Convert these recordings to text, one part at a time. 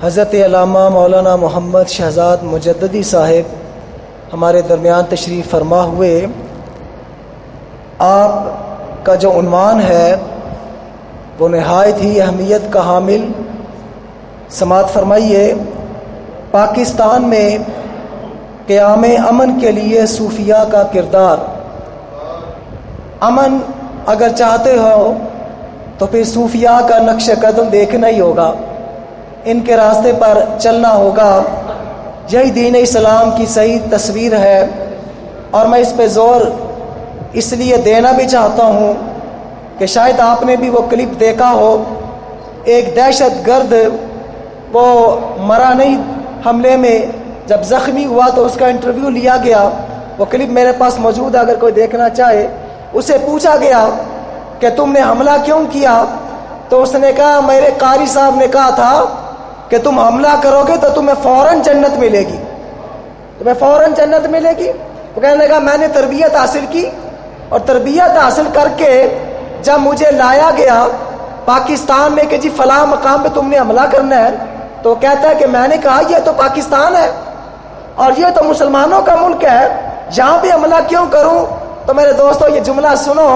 حضرت علامہ مولانا محمد شہزاد مجددی صاحب ہمارے درمیان تشریف فرما ہوئے، آپ کا جو عنوان ہے وہ نہایت ہی اہمیت کا حامل۔ سماعت فرمائیے، پاکستان میں قیام امن کے لیے صوفیاء کا کردار۔ امن اگر چاہتے ہو تو پھر صوفیاء کا نقش قدم دیکھنا ہی ہوگا، ان کے راستے پر چلنا ہوگا۔ یہی دین اسلام کی صحیح تصویر ہے، اور میں اس پہ زور اس لیے دینا بھی چاہتا ہوں کہ شاید آپ نے بھی وہ کلپ دیکھا ہو، ایک دہشت گرد وہ مرا نہیں حملے میں، جب زخمی ہوا تو اس کا انٹرویو لیا گیا، وہ کلپ میرے پاس موجود ہے، اگر کوئی دیکھنا چاہے۔ اسے پوچھا گیا کہ تم نے حملہ کیوں کیا؟ تو اس نے کہا میرے قاری صاحب نے کہا تھا کہ تم حملہ کرو گے تو تمہیں فوراً جنت ملے گی، تمہیں فوراً جنت ملے گی۔ وہ کہنے لگا میں نے تربیت حاصل کی، اور تربیت حاصل کر کے جب مجھے لایا گیا پاکستان میں کہ جی فلاں مقام پہ تم نے حملہ کرنا ہے، تو کہتا ہے کہ میں نے کہا یہ تو پاکستان ہے اور یہ تو مسلمانوں کا ملک ہے، یہاں پہ حملہ کیوں کروں؟ تو میرے دوستو یہ جملہ سنو،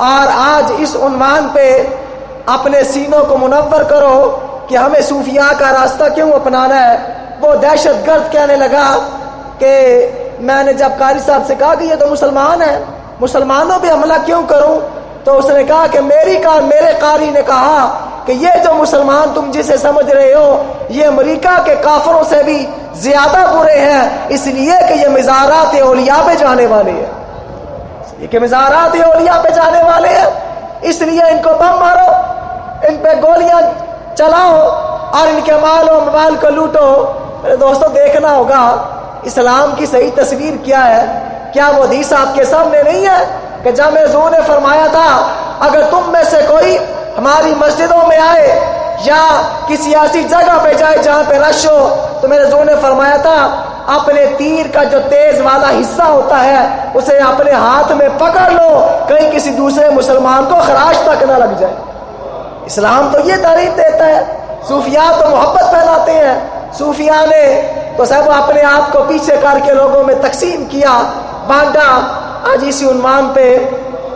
اور آج اس عنوان پہ اپنے سینوں کو منور کرو کہ ہمیں صوفیاء کا راستہ کیوں اپنانا ہے۔ وہ دہشت گرد کہنے لگا کہ میں نے جب قاری صاحب سے کہا کہ یہ تو مسلمان ہے، مسلمانوں پہ حملہ کیوں کروں؟ تو اس نے کہا کہ میرے قاری نے کہا کہ یہ جو مسلمان تم جسے سمجھ رہے ہو یہ امریکہ کے کافروں سے بھی زیادہ برے ہیں، اس لیے کہ یہ مزارات اولیاء پہ جانے والے ہیں، یہ کہ مزارات اولیاء پہ جانے والے ہیں، اس لیے ان کو بم مارو، ان پہ گولیاں چلاؤ اور ان کے مال و موبائل کو لوٹو۔ میرے دوستوں دیکھنا ہوگا اسلام کی صحیح تصویر کیا ہے۔ کیا وہ حدیث آپ کے سامنے نہیں ہے کہ جامع حضور نے فرمایا تھا اگر تم میں سے کوئی ہماری مسجدوں میں آئے یا کسی ایسی جگہ پہ جائے جہاں پہ رش ہو، تو میرے حضور نے فرمایا تھا اپنے تیر کا جو تیز والا حصہ ہوتا ہے اسے اپنے ہاتھ میں پکڑ لو، کہیں کسی دوسرے مسلمان کو خراش تک نہ لگ جائے۔ اسلام تو یہ تعلیم دیتا ہے۔ صوفیاء تو محبت پھیلاتے ہیں، صوفیاء نے تو صاحب اپنے آپ کو پیچھے کر کے لوگوں میں تقسیم کیا، بانٹا۔ آج اسی عنوان پہ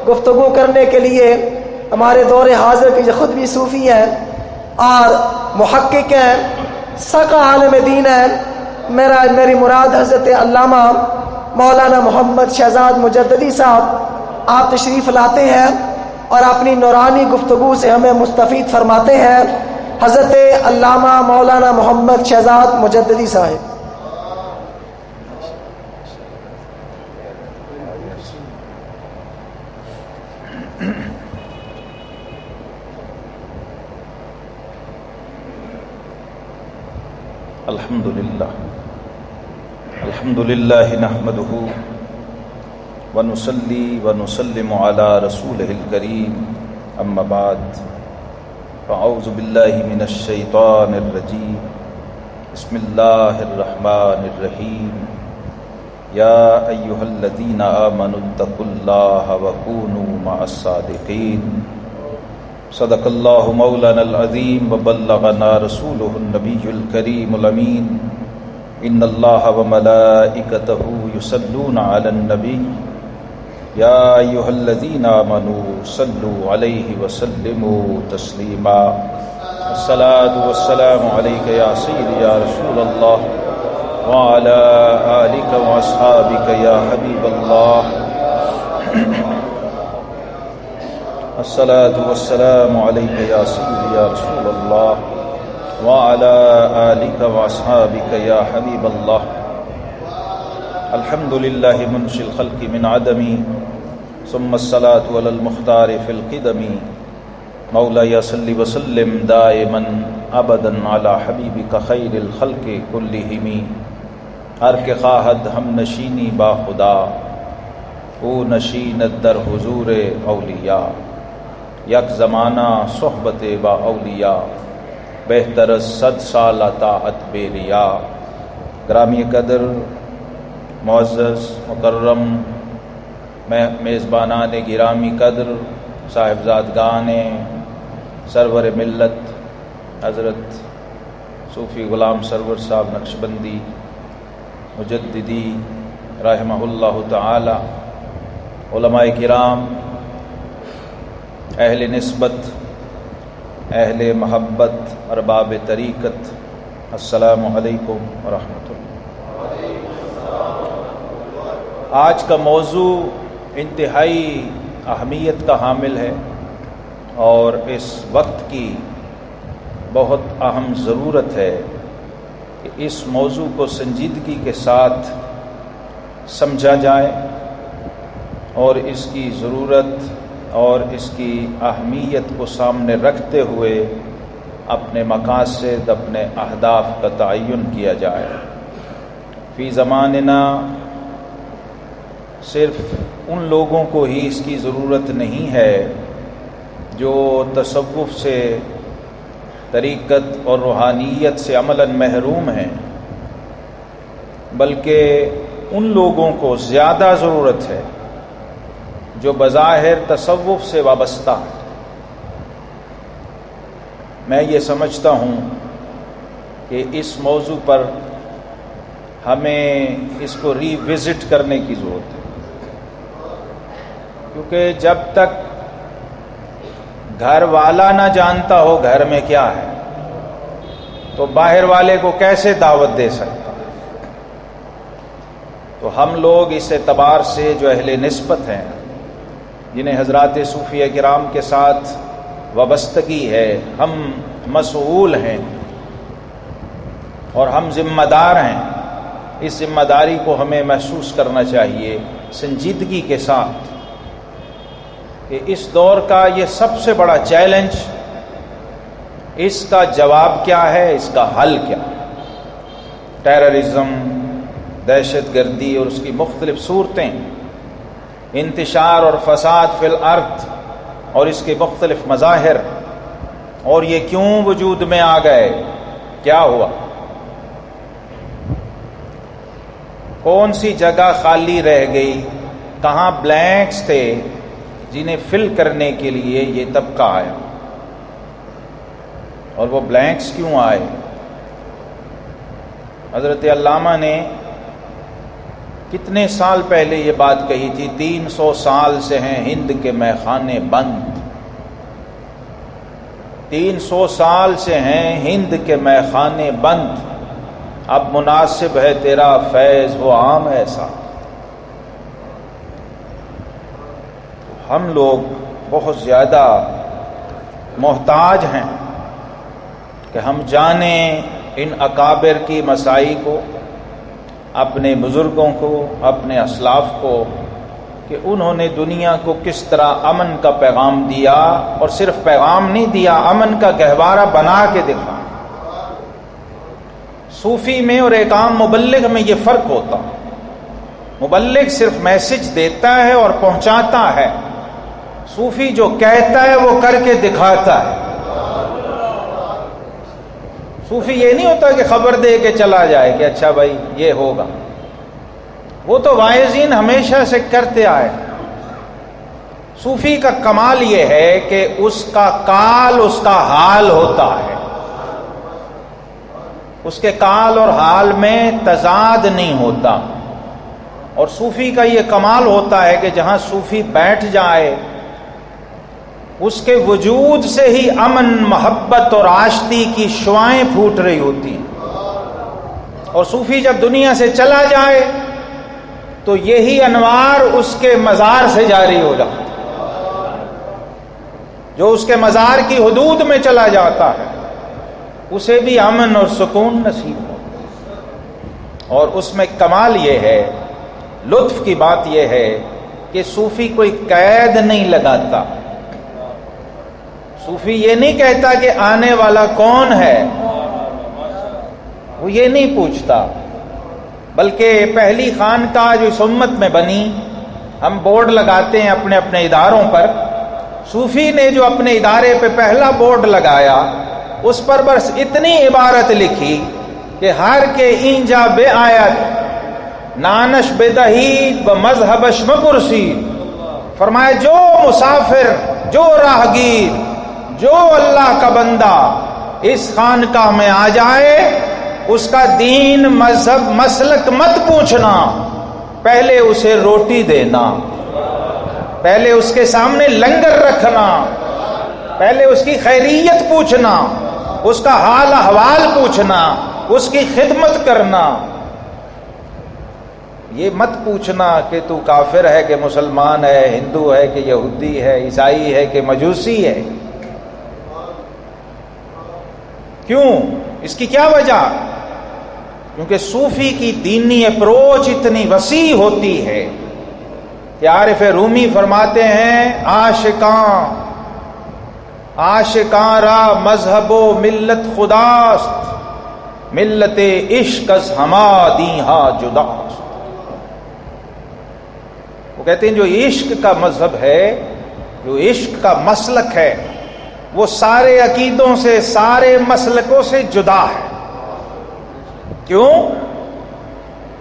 گفتگو کرنے کے لیے ہمارے دور حاضر کی جو خود بھی صوفی ہیں اور محقق ہیں، سقا عالم دین ہیں، میری مراد حضرت علامہ مولانا محمد شہزاد مجددی صاحب، آپ تشریف لاتے ہیں اور اپنی نورانی گفتگو سے ہمیں مستفید فرماتے ہیں۔ حضرت علامہ مولانا محمد شہزاد مجددی صاحب۔ الحمد للہ نحمده ونصلی ونسلم علی رسولہ الکریم، اما بعد فاعوذ باللہ من الشیطان الرجیم، بسم اللہ الرحمن الرحیم، یا ایہا الذین آمنوا اتقوا اللہ وکونوا مع الصادقین، صدق اللہ مولانا العظیم وبلغنا رسولہ النبی الکریم الامین، ان اللہ وملائکتہ یصلون علی النبی، یا ایہا الذین آمنوا صلوا علیہ وسلموا تسلیما، الصلاة والسلام علیک یا سیدی یا رسول اللہ وعلی آلک واصحابک یا حبیب اللہ، الصلاة والسلام علیک یا سیدی یا رسول اللہ وعلی آلک واصحابک یا حبیب اللہ، الحمدللہ منشی الخلق من عدمی، ثم الصلاة علی المختار فی القدم، مولایا صلی وسلم دائما ابدا علی حبیبک خیر الخلق کلہم، ہر کے خواہد ہم نشینی با خدا، او نشینت در حضور اولیاء، یک زمانہ صحبت با اولیاء، بہتر از 100 سال طاعت بے ریا۔ گرامی قدر معزز مکرم میزبانان گرامی قدر، صاحبزادگان سرور ملت حضرت صوفی غلام سرور صاحب نقشبندی مجددی رحمہ اللہ تعالی، علماء کرام، اہل نسبت، اہل محبت، ارباب طریقت، السلام علیکم ورحمۃ اللہ۔ آج کا موضوع انتہائی اہمیت کا حامل ہے اور اس وقت کی بہت اہم ضرورت ہے کہ اس موضوع کو سنجیدگی کے ساتھ سمجھا جائے اور اس کی ضرورت اور اس کی اہمیت کو سامنے رکھتے ہوئے اپنے مقاصد، اپنے اہداف کا تعین کیا جائے۔ فی زماننا صرف ان لوگوں کو ہی اس کی ضرورت نہیں ہے جو تصوف سے، طریقت اور روحانیت سے عملاً محروم ہیں، بلکہ ان لوگوں کو زیادہ ضرورت ہے جو بظاہر تصوف سے وابستہ ہیں۔ میں یہ سمجھتا ہوں کہ اس موضوع پر ہمیں اس کو ری وزٹ کرنے کی ضرورت ہے، کیونکہ جب تک گھر والا نہ جانتا ہو گھر میں کیا ہے تو باہر والے کو کیسے دعوت دے سکتا؟ تو ہم لوگ اس اعتبار سے جو اہل نسبت ہیں، جنہیں حضرات صوفیہ کرام کے ساتھ وابستگی ہے، ہم مسئول ہیں اور ہم ذمہ دار ہیں۔ اس ذمہ داری کو ہمیں محسوس کرنا چاہیے سنجیدگی کے ساتھ کہ اس دور کا یہ سب سے بڑا چیلنج، اس کا جواب کیا ہے، اس کا حل کیا؟ ٹیررزم، دہشت گردی اور اس کی مختلف صورتیں، انتشار اور فساد فی الارض اور اس کے مختلف مظاہر، اور یہ کیوں وجود میں آ گئے، کیا ہوا، کون سی جگہ خالی رہ گئی، کہاں بلینکس تھے جنہیں فل کرنے کے لیے یہ طبقہ آیا، اور وہ بلینکس کیوں آئے؟ حضرت علامہ نے کتنے سال پہلے یہ بات کہی تھی، 300 سال سے ہیں ہند کے میخانے بند، 300 سال سے ہیں ہند کے میخانے بند، اب مناسب ہے تیرا فیض وہ عام ایسا۔ ہم لوگ بہت زیادہ محتاج ہیں کہ ہم جانیں ان اکابر کی مسائی کو، اپنے بزرگوں کو، اپنے اسلاف کو، کہ انہوں نے دنیا کو کس طرح امن کا پیغام دیا، اور صرف پیغام نہیں دیا، امن کا گہوارہ بنا کے دکھا۔ صوفی میں اور ایک عام مبلغ میں یہ فرق ہوتا، مبلغ صرف میسج دیتا ہے اور پہنچاتا ہے، صوفی جو کہتا ہے وہ کر کے دکھاتا ہے۔ صوفی یہ نہیں ہوتا کہ خبر دے کے چلا جائے کہ اچھا بھائی یہ ہوگا، وہ تو واعظین ہمیشہ سے کرتے آئے۔ صوفی کا کمال یہ ہے کہ اس کا کال اس کا حال ہوتا ہے، اس کے کال اور حال میں تضاد نہیں ہوتا، اور صوفی کا یہ کمال ہوتا ہے کہ جہاں صوفی بیٹھ جائے اس کے وجود سے ہی امن، محبت اور آشتی کی شعائیں پھوٹ رہی ہوتی ہیں، اور صوفی جب دنیا سے چلا جائے تو یہی انوار اس کے مزار سے جاری ہو جاتا، جو اس کے مزار کی حدود میں چلا جاتا ہے اسے بھی امن اور سکون نصیب ہو۔ اور اس میں کمال یہ ہے، لطف کی بات یہ ہے کہ صوفی کوئی قید نہیں لگاتا، صوفی یہ نہیں کہتا کہ آنے والا کون ہے، وہ یہ نہیں پوچھتا، بلکہ پہلی خانقاہ جو اس امت میں بنی، ہم بورڈ لگاتے ہیں اپنے اپنے اداروں پر، صوفی نے جو اپنے ادارے پہ پہلا بورڈ لگایا اس پر بس اتنی عبارت لکھی کہ ہر کے اینجا بے آیت نانش بے دہید و مذہبش مپرسی، فرمایا جو مسافر، جو راہگیر، جو اللہ کا بندہ اس خانقاہ میں آ جائے، اس کا دین، مذہب، مسلک مت پوچھنا، پہلے اسے روٹی دینا، پہلے اس کے سامنے لنگر رکھنا، پہلے اس کی خیریت پوچھنا، اس کا حال احوال پوچھنا، اس کی خدمت کرنا۔ یہ مت پوچھنا کہ تو کافر ہے کہ مسلمان ہے، ہندو ہے کہ یہودی ہے، عیسائی ہے کہ مجوسی ہے۔ کیوں؟ اس کی کیا وجہ؟ کیونکہ صوفی کی دینی اپروچ اتنی وسیع ہوتی ہے کہ عارف رومی فرماتے ہیں عاشقاں را مذہب و ملت خداست، ملت عشق از ہما دیہا جداست۔ وہ کہتے ہیں جو عشق کا مذہب ہے، جو عشق کا مسلک ہے، وہ سارے عقیدوں سے، سارے مسلکوں سے جدا ہے۔ کیوں؟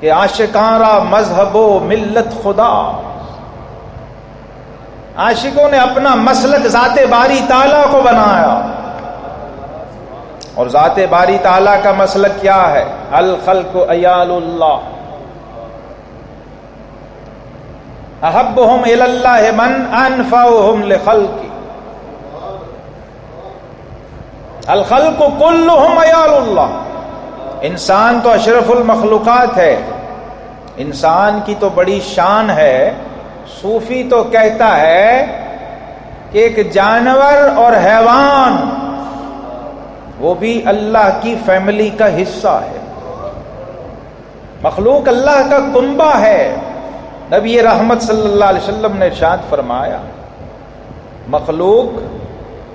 کہ عاشقاں را مذہب و ملت خدا، عاشقوں نے اپنا مسلک ذات باری تعالیٰ کو بنایا، اور ذات باری تعالیٰ کا مسلک کیا ہے؟ الخلق عیال اللہ، احبهم الی اللہ من انفعهم لخلقی، الخلق کلهم عیال اللہ۔ انسان تو اشرف المخلوقات ہے، انسان کی تو بڑی شان ہے۔ صوفی تو کہتا ہے کہ ایک جانور اور حیوان وہ بھی اللہ کی فیملی کا حصہ ہے، مخلوق اللہ کا کنبہ ہے۔ نبی رحمت صلی اللہ علیہ وسلم نے ارشاد فرمایا مخلوق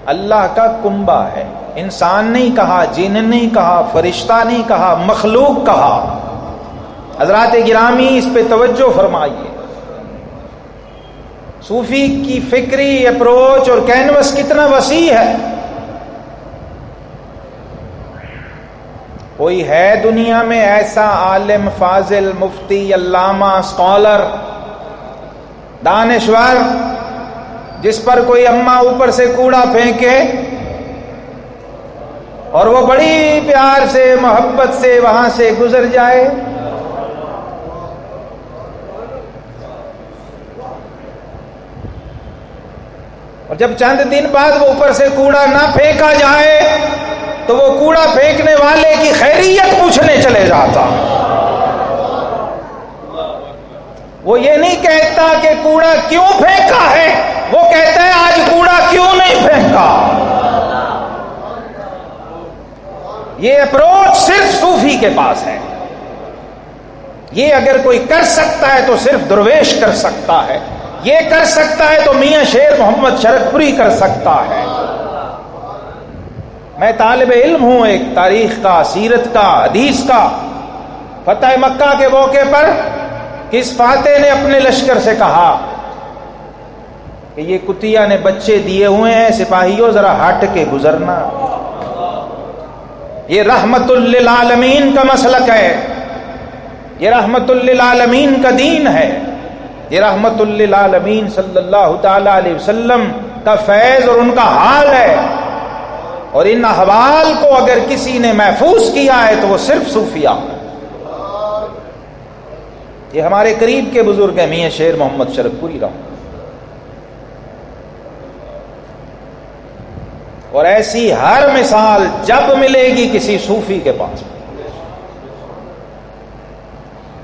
اللہ کا کنبہ ہے۔ انسان نہیں کہا، جن نہیں کہا، فرشتہ نہیں کہا، مخلوق کہا۔ حضرات گرامی اس پہ توجہ فرمائیے۔ صوفی کی فکری اپروچ اور کینوس کتنا وسیع ہے۔ کوئی ہے دنیا میں ایسا عالم، فاضل، مفتی، علامہ، اسکالر، دانشور جس پر کوئی اماں اوپر سے کوڑا پھینکے اور وہ بڑی پیار سے، محبت سے وہاں سے گزر جائے؟ اور جب چند دن بعد وہ اوپر سے کوڑا نہ پھینکا جائے تو وہ کوڑا پھینکنے والے کی خیریت پوچھنے چلے جاتا۔ وہ یہ نہیں کہتا کہ کوڑا کیوں پھینکا ہے، وہ کہتا ہے آج کوڑا کیوں نہیں پھینکا۔ یہ اپروچ صرف صوفی کے پاس ہے۔ یہ اگر کوئی کر سکتا ہے تو صرف درویش کر سکتا ہے، یہ کر سکتا ہے تو میاں شیر محمد شرکپوری کر سکتا ہے۔ میں طالب علم ہوں ایک تاریخ کا، سیرت کا، حدیث کا۔ فتح مکہ کے موقع پر کس فاتح نے اپنے لشکر سے کہا کہ یہ کتیا نے بچے دیے ہوئے ہیں، سپاہیوں ذرا ہٹ کے گزرنا۔ یہ رحمت للعالمین کا مسلک ہے، یہ رحمت للعالمین کا دین ہے، یہ رحمت للعالمین صلی اللہ تعالی علیہ وسلم کا فیض اور ان کا حال ہے۔ اور ان احوال کو اگر کسی نے محفوظ کیا ہے تو وہ صرف صوفیاء۔ یہ ہمارے قریب کے بزرگ ہیں میاں شیر محمد شرکپوری رحمۃ۔ اور ایسی ہر مثال جب ملے گی کسی صوفی کے پاس۔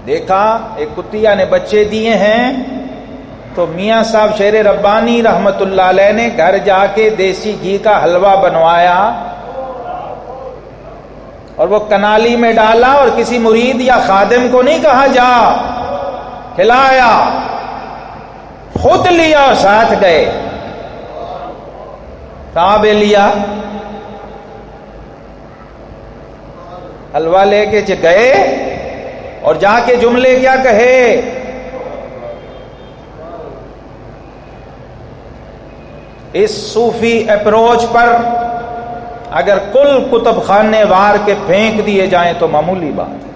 دیکھا ایک کتیا نے بچے دیے ہیں تو میاں صاحب شیر ربانی رحمت اللہ علیہ نے گھر جا کے دیسی گھی کا حلوہ بنوایا اور وہ کنالی میں ڈالا اور کسی مرید یا خادم کو نہیں کہا جا کھلایا، خود لیا اور ساتھ گئے۔ صاحب لیا حلوہ لے کے گئے اور جا کے جملے کیا کہے؟ اس صوفی اپروچ پر اگر کل کتب خانے وار کے پھینک دیے جائیں تو معمولی بات ہے۔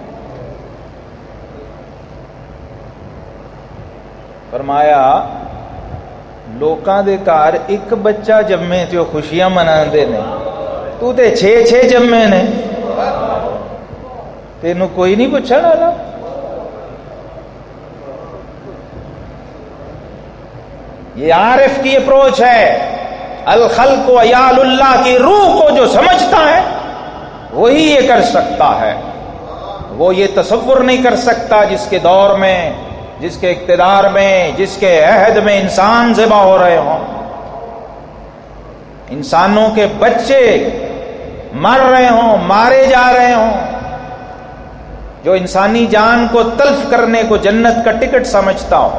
فرمایا لوکاں دے گھر ایک بچہ جمے تے خوشیاں مناندے نے، تو تے 6 جمے نے تینوں کوئی نہیں پوچھنا والا. یہ عارف کی اپروچ ہے. الخلق و عیال اللہ کی روح کو جو سمجھتا ہے وہی یہ کر سکتا ہے. وہ یہ تصور نہیں کر سکتا جس کے دور میں، جس کے اقتدار میں، جس کے عہد میں انسان ذبح ہو رہے ہوں، انسانوں کے بچے مر رہے ہوں، مارے جا رہے ہوں، جو انسانی جان کو تلف کرنے کو جنت کا ٹکٹ سمجھتا ہو.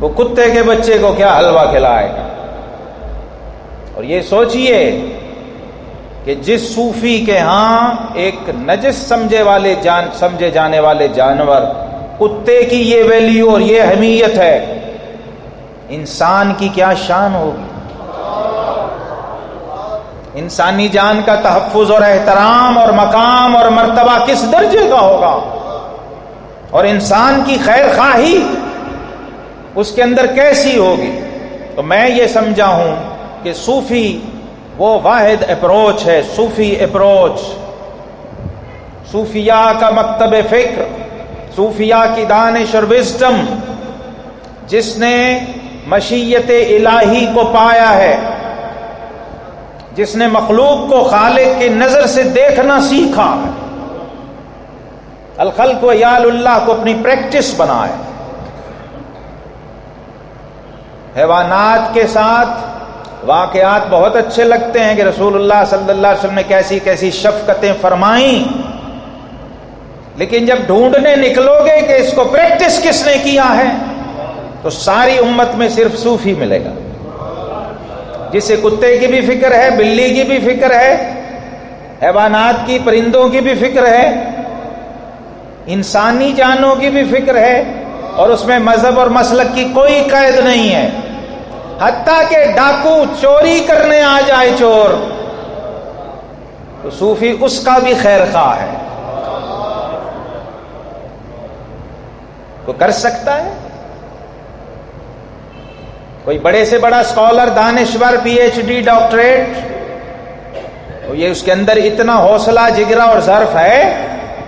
وہ کتے کے بچے کو کیا حلوہ کھلائے گا. اور یہ سوچئے کہ جس صوفی کے ہاں ایک نجس سمجھے جانے والے جانور کتے کی یہ ویلیو اور یہ اہمیت ہے، انسان کی کیا شان ہوگی. انسانی جان کا تحفظ اور احترام اور مقام اور مرتبہ کس درجے کا ہوگا، اور انسان کی خیر خواہی اس کے اندر کیسی ہوگی. تو میں یہ سمجھا ہوں کہ صوفی وہ واحد اپروچ ہے، صوفی اپروچ، صوفیاء کا مکتب فکر، صوفیاء کی دانش اور وزڈم، جس نے مشیت الہی کو پایا ہے، جس نے مخلوق کو خالق کی نظر سے دیکھنا سیکھا، الخلق و عیال اللہ کو اپنی پریکٹس بنائے. حیوانات کے ساتھ واقعات بہت اچھے لگتے ہیں کہ رسول اللہ صلی اللہ علیہ وسلم نے کیسی کیسی شفقتیں فرمائیں، لیکن جب ڈھونڈنے نکلو گے کہ اس کو پریکٹس کس نے کیا ہے تو ساری امت میں صرف صوفی ملے گا، جسے کتے کی بھی فکر ہے، بلی کی بھی فکر ہے، حیوانات کی، پرندوں کی بھی فکر ہے، انسانی جانوں کی بھی فکر ہے، اور اس میں مذہب اور مسلک کی کوئی قید نہیں ہے. حتیٰ کہ ڈاکو چوری کرنے آ جائے چور تو صوفی اس کا بھی خیر خواہ ہے. تو کر سکتا ہے کوئی بڑے سے بڑا اسکالر، دانشور، پی ایچ ڈی، ڈاکٹریٹ، تو یہ اس کے اندر اتنا حوصلہ، جگرا اور ظرف ہے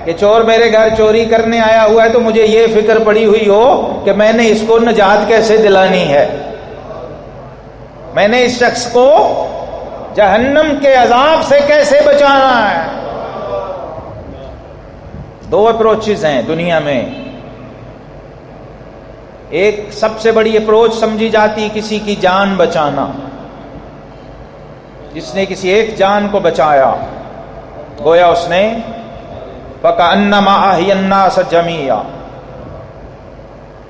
کہ چور میرے گھر چوری کرنے آیا ہوا ہے تو مجھے یہ فکر پڑی ہوئی ہو کہ میں نے اس کو نجات کیسے دلانی ہے، میں نے اس شخص کو جہنم کے عذاب سے کیسے بچانا ہے. 2 اپروچز ہیں دنیا میں. ایک سب سے بڑی اپروچ سمجھی جاتی کسی کی جان بچانا، جس نے کسی ایک جان کو بچایا گویا اس نے فَكَأَنَّمَا أَحْيَا النَّاسَ جَمِيعًا،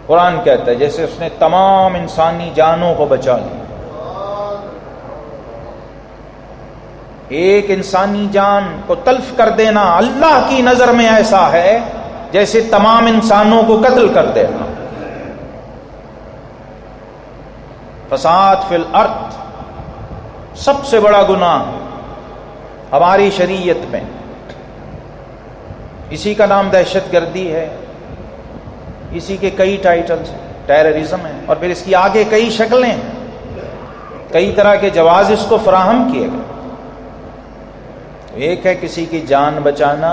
قرآن کہتا ہے جیسے اس نے تمام انسانی جانوں کو بچا لیا. ایک انسانی جان کو تلف کر دینا اللہ کی نظر میں ایسا ہے جیسے تمام انسانوں کو قتل کر دینا. فساد فی الارض سب سے بڑا گناہ ہماری شریعت میں، اسی کا نام دہشت گردی ہے، اسی کے کئی ٹائٹلز، ٹیررزم ہے، اور پھر اس کی آگے کئی شکلیں ہیں، کئی طرح کے جواز اس کو فراہم کیے گئے. ایک ہے کسی کی جان بچانا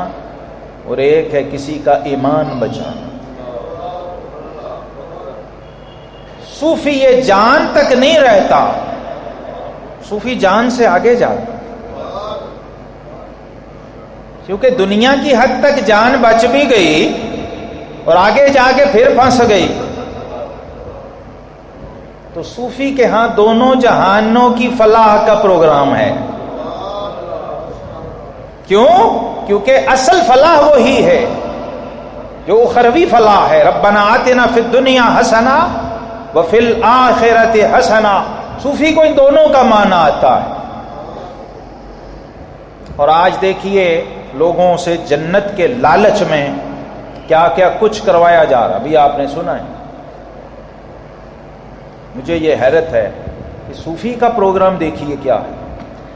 اور ایک ہے کسی کا ایمان بچانا. صوفی یہ جان تک نہیں رہتا، صوفی جان سے آگے جاتا، کیونکہ دنیا کی حد تک جان بچ بھی گئی اور آگے جا کے پھر پھنس گئی. تو صوفی کے ہاں دونوں جہانوں کی فلاح کا پروگرام ہے. کیوں؟ کیونکہ اصل فلاح وہی ہے جو اخروی فلاح ہے. ربنا آتنا فی الدنیا حسنہ وفی الآخرۃ حسنہ. صوفی کو ان دونوں کا معنی آتا ہے. اور آج دیکھیے لوگوں سے جنت کے لالچ میں کیا کیا کچھ کروایا جا رہا. ابھی آپ نے سنا ہے. مجھے یہ حیرت ہے کہ صوفی کا پروگرام دیکھیے کیا ہے.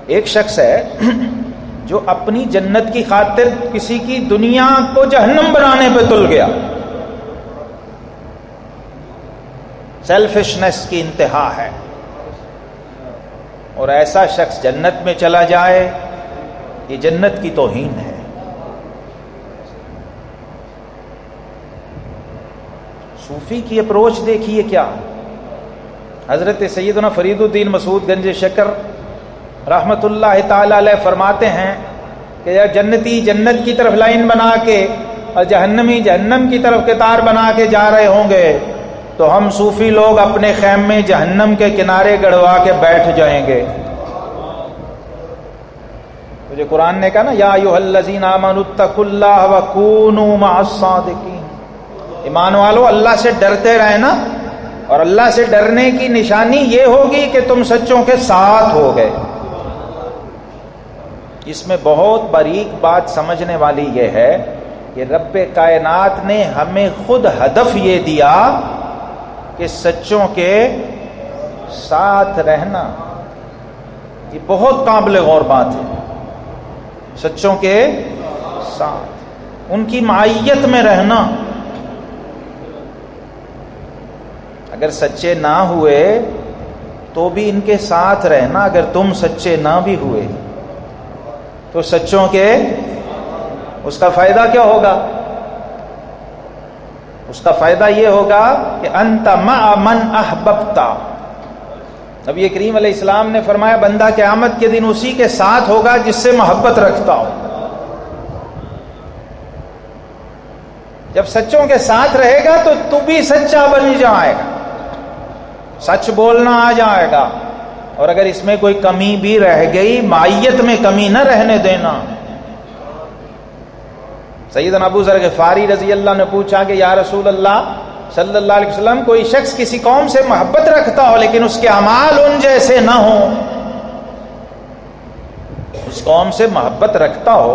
ایک شخص ہے جو اپنی جنت کی خاطر کسی کی دنیا کو جہنم بنانے پہ تل گیا. سیلفشنس کی انتہا ہے. اور ایسا شخص جنت میں چلا جائے، یہ جنت کی توہین ہے۔ صوفی کی اپروچ دیکھیے کیا۔ حضرت سیدنا فرید الدین مسعود گنج شکر رحمت اللہ تعالی علیہ فرماتے ہیں کہ یا جنتی جنت کی طرف لائن بنا کے اور جہنمی جہنم کی طرف قطار بنا کے جا رہے ہوں گے تو ہم صوفی لوگ اپنے خیمے جہنم کے کنارے گڑوا کے بیٹھ جائیں گے۔ مجھے قرآن نے کہا نا یا ایھا الذین آمنوا اتقوا اللہ وکونوا مع الصادقین، ایمان والو اللہ سے ڈرتے رہنا، اور اللہ سے ڈرنے کی نشانی یہ ہوگی کہ تم سچوں کے ساتھ ہو گئے۔ اس میں بہت باریک بات سمجھنے والی یہ ہے کہ رب کائنات نے ہمیں خود ہدف یہ دیا کہ سچوں کے ساتھ رہنا۔ یہ بہت قابل غور بات ہے، سچوں کے ساتھ، ان کی معیت میں رہنا۔ اگر سچے نہ ہوئے تو بھی ان کے ساتھ رہنا، اگر تم سچے نہ بھی ہوئے تو سچوں کے اس کا فائدہ کیا ہوگا؟ اس کا فائدہ یہ ہوگا کہ انت مع من احببتا۔ نبی کریم علیہ السلام نے فرمایا بندہ قیامت کے دن اسی کے ساتھ ہوگا جس سے محبت رکھتا ہو۔ جب سچوں کے ساتھ رہے گا تو تو بھی سچا بن جائے گا، سچ بولنا آ جائے گا، اور اگر اس میں کوئی کمی بھی رہ گئی معیت میں کمی نہ رہنے دینا۔ سیدنا ابو ذر غفاری رضی اللہ نے پوچھا کہ یا رسول اللہ صلی اللہ علیہ وسلم، کوئی شخص کسی قوم سے محبت رکھتا ہو لیکن اس کے اعمال ان جیسے نہ ہوں، اس قوم سے محبت رکھتا ہو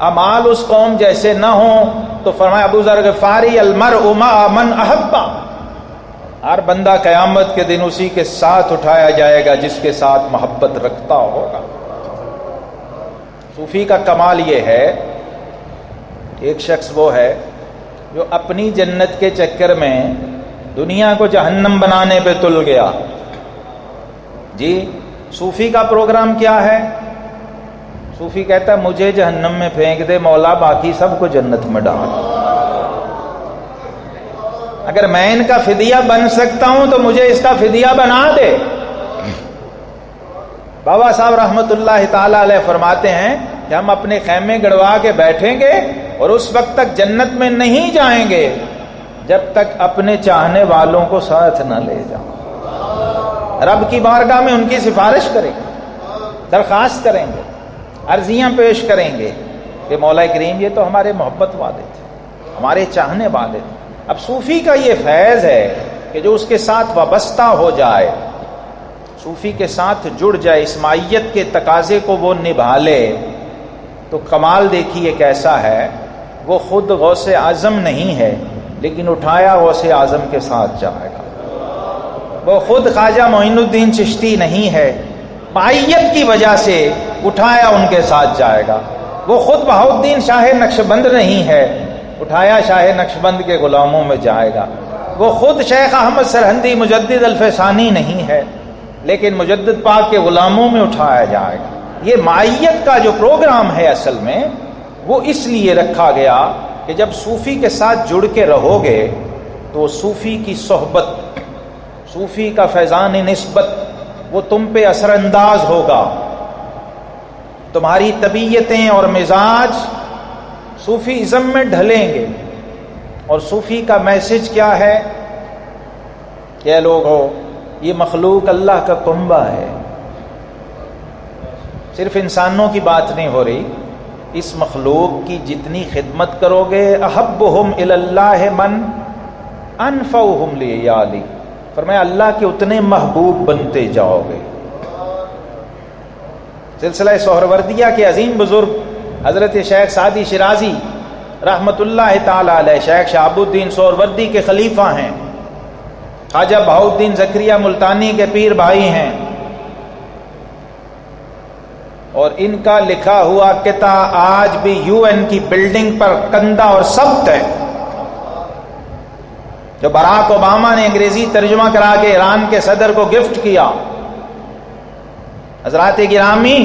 اعمال اس قوم جیسے نہ ہوں، تو فرمایا ابو ذر غفاری المرء مع من احب، ہر بندہ قیامت کے دن اسی کے ساتھ اٹھایا جائے گا جس کے ساتھ محبت رکھتا ہوگا۔ صوفی کا کمال یہ ہے، ایک شخص وہ ہے جو اپنی جنت کے چکر میں دنیا کو جہنم بنانے پہ تل گیا۔ جی صوفی کا پروگرام کیا ہے؟ صوفی کہتا ہے مجھے جہنم میں پھینک دے مولا، باقی سب کو جنت میں ڈال۔ اگر میں ان کا فدیہ بن سکتا ہوں تو مجھے اس کا فدیہ بنا دے۔ بابا صاحب رحمت اللہ تعالی علیہ فرماتے ہیں کہ ہم اپنے خیمے گڑوا کے بیٹھیں گے اور اس وقت تک جنت میں نہیں جائیں گے جب تک اپنے چاہنے والوں کو ساتھ نہ لے جاؤں۔ رب کی بارگاہ میں ان کی سفارش کریں گے، درخواست کریں گے، عرضیاں پیش کریں گے کہ مولا کریم یہ تو ہمارے محبت والے تھے، ہمارے چاہنے والے تھے۔ اب صوفی کا یہ فیض ہے کہ جو اس کے ساتھ وابستہ ہو جائے، صوفی کے ساتھ جڑ جائے، اس معیت کے تقاضے کو وہ نبھا لے، تو کمال دیکھیے کیسا ہے۔ وہ خود غوث اعظم نہیں ہے لیکن اٹھایا غوث اعظم کے ساتھ جائے گا۔ وہ خود خواجہ معین الدین چشتی نہیں ہے، معیت کی وجہ سے اٹھایا ان کے ساتھ جائے گا۔ وہ خود بہاؤالدین شاہ نقشبند نہیں ہے، اٹھایا شاہ نقشبند کے غلاموں میں جائے گا۔ وہ خود شیخ احمد سرہندی مجدد الفسانی نہیں ہے لیکن مجدد پاک کے غلاموں میں اٹھایا جائے گا۔ یہ معیت کا جو پروگرام ہے اصل میں وہ اس لیے رکھا گیا کہ جب صوفی کے ساتھ جڑ کے رہو گے تو صوفی کی صحبت، صوفی کا فیضان نسبت وہ تم پہ اثر انداز ہوگا، تمہاری طبیعتیں اور مزاج صوفی ازم میں ڈھلیں گے۔ اور صوفی کا میسج کیا ہے کہ لوگو یہ مخلوق اللہ کا کنبہ ہے۔ صرف انسانوں کی بات نہیں ہو رہی، اس مخلوق کی جتنی خدمت کرو گے احبہم الی اللہ من انفعہم لعیالی، فرمایا اللہ کے اتنے محبوب بنتے جاؤ گے۔ سلسلہ سہروردیہ کے عظیم بزرگ حضرت شیخ سعدی شیرازی رحمت اللہ تعالی علیہ، شیخ شہاب الدین سہروردی کے خلیفہ ہیں، خواجہ بہاؤالدین زکریا ملتانی کے پیر بھائی ہیں، اور ان کا لکھا ہوا کتاب آج بھی UN کی بلڈنگ پر کندہ اور ثبت ہے، جو براک اوباما نے انگریزی ترجمہ کرا کے ایران کے صدر کو گفٹ کیا۔ حضرات گرامی،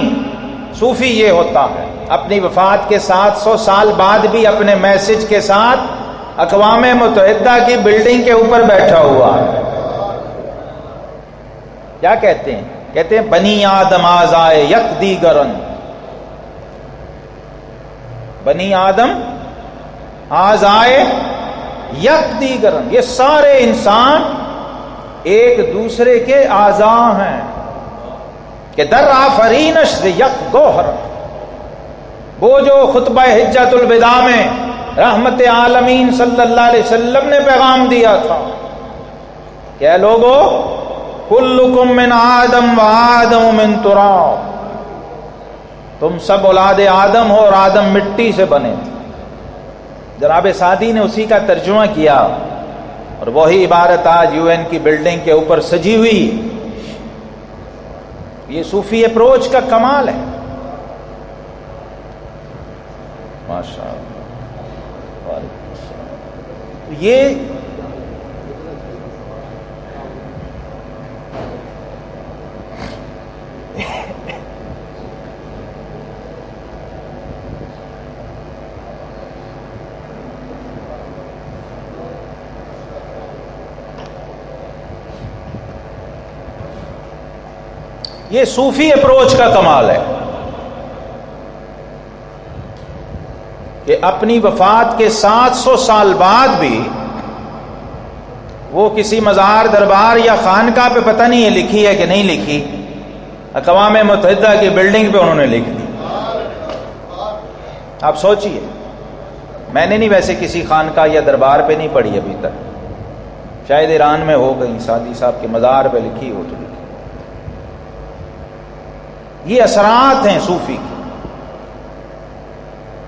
صوفی یہ ہوتا ہے، اپنی وفات کے 700 سال بعد بھی اپنے میسج کے ساتھ اقوام متحدہ کی بلڈنگ کے اوپر بیٹھا ہوا ہے۔ کیا کہتے ہیں؟ کہتے ہیں بنی آدم آزائے یک دیگرن، بنی آدم آزائے یک دیگرن، یہ سارے انسان ایک دوسرے کے اعضاء ہیں کہ در آفرینش سے یک گوہر۔ وہ جو خطبہ حجۃ الوداع میں رحمت عالمین صلی اللہ علیہ وسلم نے پیغام دیا تھا کہ اے لوگو کلکم من آدم و آدم من تراب، تم سب اولاد آدم ہو اور آدم مٹی سے بنے تھے۔ جناب سعدی نے اسی کا ترجمہ کیا اور وہی عبارت آج UN کی بلڈنگ کے اوپر سجی ہوئی۔ یہ صوفی اپروچ کا کمال ہے، ماشاء اللہ۔ یہ یہ صوفی اپروچ کا کمال ہے کہ اپنی وفات کے 700 سال بعد بھی وہ کسی مزار دربار یا خانقاہ پہ پتہ نہیں ہے لکھی ہے کہ نہیں لکھی، اقوام متحدہ کی بلڈنگ پہ انہوں نے لکھ دی۔ آپ سوچئے، میں نے نہیں ویسے کسی خانقاہ یا دربار پہ نہیں پڑھی ابھی تک، شاید ایران میں ہو کہیں سعدی صاحب کے مزار پہ لکھی ہو تو لکھی۔ یہ اثرات ہیں صوفی کی،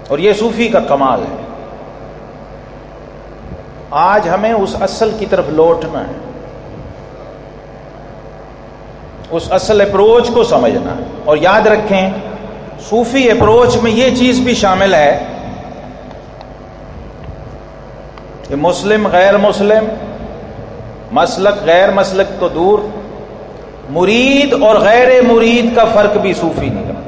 اور یہ صوفی کا کمال ہے۔ آج ہمیں اس اصل کی طرف لوٹنا ہے، اس اصل اپروچ کو سمجھنا ہے۔ اور یاد رکھیں صوفی اپروچ میں یہ چیز بھی شامل ہے کہ مسلم غیر مسلم، مسلک غیر مسلک تو دور، مرید اور غیر مرید کا فرق بھی صوفی نہیں کرتا،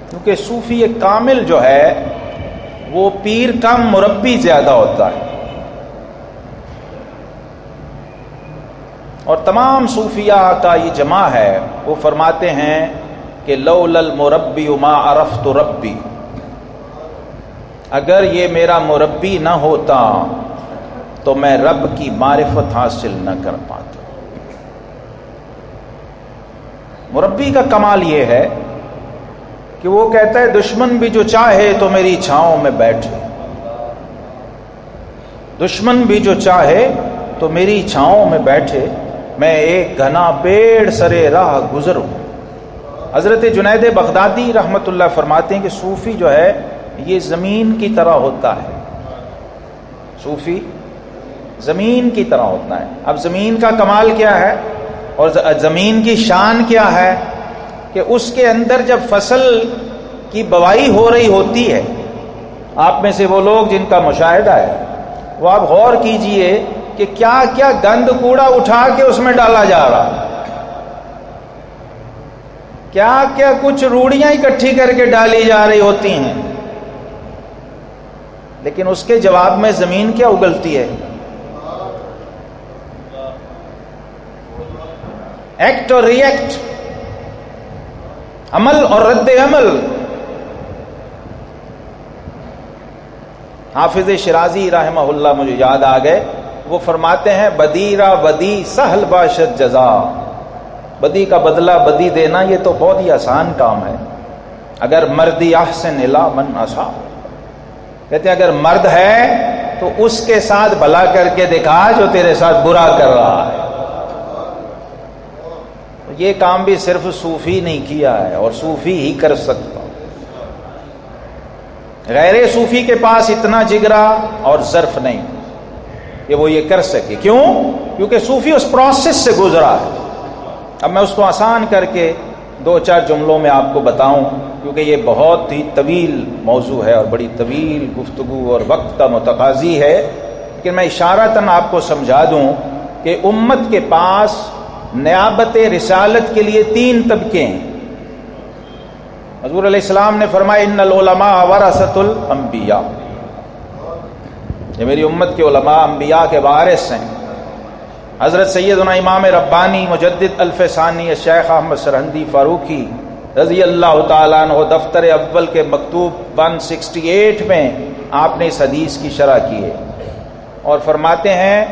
کیونکہ صوفی کامل جو ہے وہ پیر کم مربی زیادہ ہوتا ہے، اور تمام صوفیاء کا یہ جمع ہے۔ وہ فرماتے ہیں کہ لولا المربی ما عرفت ربی، اگر یہ میرا مربی نہ ہوتا تو میں رب کی معرفت حاصل نہ کر پاتا۔ مربی کا کمال یہ ہے کہ وہ کہتا ہے دشمن بھی جو چاہے تو میری چھاؤں میں بیٹھے، دشمن بھی جو چاہے تو میری چھاؤں میں بیٹھے، میں ایک گھنا پیڑ سرے راہ گزروں۔ حضرت جنید بغدادی رحمت اللہ فرماتے ہیں کہ صوفی جو ہے یہ زمین کی طرح ہوتا ہے، صوفی زمین کی طرح ہوتا ہے۔ اب زمین کا کمال کیا ہے اور زمین کی شان کیا ہے کہ اس کے اندر جب فصل کی بوائی ہو رہی ہوتی ہے، آپ میں سے وہ لوگ جن کا مشاہدہ ہے وہ آپ غور کیجئے کہ کیا کیا گند کوڑا اٹھا کے اس میں ڈالا جا رہا، کیا کیا کچھ روڑیاں اکٹھی کر کے ڈالی جا رہی ہوتی ہیں، لیکن اس کے جواب میں زمین کیا اگلتی ہے؟ ایکٹ اور ری ایکٹ، عمل اور رد عمل۔ حافظ شرازی رحمہ اللہ مجھے یاد آ گئے، وہ فرماتے ہیں بدیرہ بدی سہل باشد جزا، بدی کا بدلہ بدی دینا یہ تو بہت ہی آسان کام ہے، اگر مردی احسن الی من اساء، کہتے ہیں اگر مرد ہے تو اس کے ساتھ بھلا کر کے دکھا جو تیرے ساتھ برا کر رہا ہے۔ یہ کام بھی صرف صوفی نہیں کیا ہے اور صوفی ہی کر سکتا، غیر صوفی کے پاس اتنا جگرا اور ظرف نہیں کہ وہ یہ کر سکے۔ کیوں؟ کیونکہ صوفی اس پروسیس سے گزرا ہے۔ اب میں اس کو آسان کر کے 2-4 جملوں میں آپ کو بتاؤں، کیونکہ یہ بہت ہی طویل موضوع ہے اور بڑی طویل گفتگو اور وقت کا متقاضی ہے، لیکن میں اشارتاً آپ کو سمجھا دوں کہ امت کے پاس نیابت رسالت کے لیے 3 طبقے ہیں۔ حضور علیہ السلام نے فرمایا ان العلماء ورثۃ الانبیاء، یہ میری امت کے علماء انبیاء کے وارث ہیں۔ حضرت سیدنا امام ربانی مجدد الف ثانی الشیخ احمد سرہندی فاروقی رضی اللہ تعالیٰ عنہ دفتر اول کے مکتوب 168 میں آپ نے اس حدیث کی شرح کی ہے اور فرماتے ہیں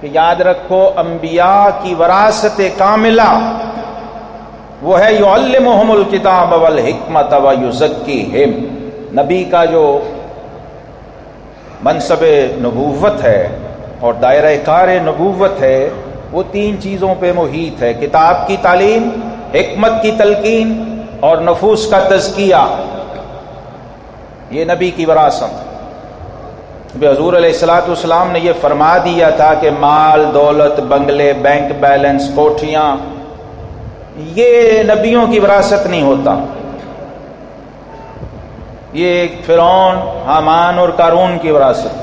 کہ یاد رکھو انبیاء کی وراثت کاملہ وہ ہے یعلمہم الکتاب والحکمت ویزکیہم، نبی کا جو منصب نبوت ہے اور دائرہ کار نبوت ہے وہ 3 چیزوں پہ محیط ہے، کتاب کی تعلیم، حکمت کی تلقین اور نفوس کا تزکیہ۔ یہ نبی کی وراثت۔ حضور علیہ الصلوۃ والسلام نے یہ فرما دیا تھا کہ مال، دولت، بنگلے، بینک بیلنس، کوٹھیاں، یہ نبیوں کی وراثت نہیں ہوتا۔ یہ فرعون، حامان اور قارون کی وراثت۔